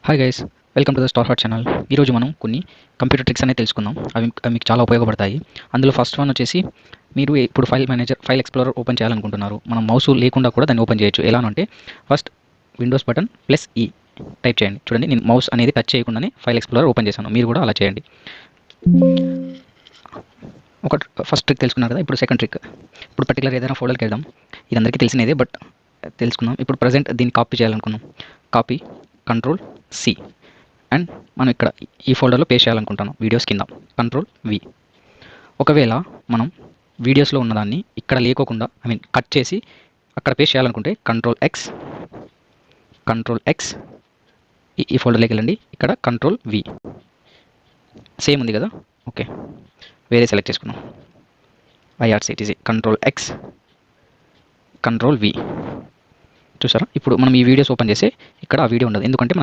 Hi guys, welcome to the star heart channel. ఈరోజు మనం కొన్ని కంప్యూటర్ ట్రిక్స్ అనేది తెలుసుకుందాం. అవి మీకు చాలా ఉపయోగపడతాయి. అందులో ఫస్ట్ వన్ వచ్చేసి, మీరు ఇప్పుడు ఫైల్ ఎక్స్ప్లోరర్ ఓపెన్ చేయాలనుకుంటున్నారు. మనం మౌస్ లేకుండా కూడా దాన్ని ఓపెన్ చేయొచ్చు. ఎలా అంటే ఫస్ట్ విండోస్ బటన్ ప్లస్ ఈ టైప్ చేయండి. చూడండి, నేను మౌస్ అనేది టచ్ చేయకుండానే ఫైల్ ఎక్స్ప్లోరర్ ఓపెన్ చేశాను. మీరు కూడా అలా చేయండి. ఒక ఫస్ట్ ట్రిక్ తెలుసుకున్నారు కదా. ఇప్పుడు సెకండ్ ట్రిక్. ఇప్పుడు పర్టికులర్ ఏదైనా ఫోల్డర్కి వెళ్దాం. ఇది అందరికీ తెలిసినదే, బట్ తెలుసుకుందాం. ఇప్పుడు ప్రజెంట్ దీన్ని కాపీ చేయాలనుకున్నాం. కాపీ కంట్రోల్ సి అండ్ మనం ఇక్కడ ఈ ఫోల్డర్లో పేస్ట్ చేయాలనుకుంటాను. వీడియోస్ కింద కంట్రోల్ వి. ఒకవేళ మనం వీడియోస్లో ఉన్నదాన్ని ఇక్కడ లేకోకుండా కట్ చేసి అక్కడ పేస్ట్ చేయాలనుకుంటే కంట్రోల్ ఎక్స్ ఈ ఫోల్డర్లోకి వెళ్ళండి. ఇక్కడ కంట్రోల్ వి. సేమ్ ఉంది కదా. ఓకే, వేరే సెలెక్ట్ చేసుకున్నాం. IRCTC control X control V. చూసారా, ఇప్పుడు మనం ఈ వీడియోస్ ఓపెన్ చేస్తే ఇక్కడ ఆ వీడియో ఉండదు. ఎందుకంటే మనం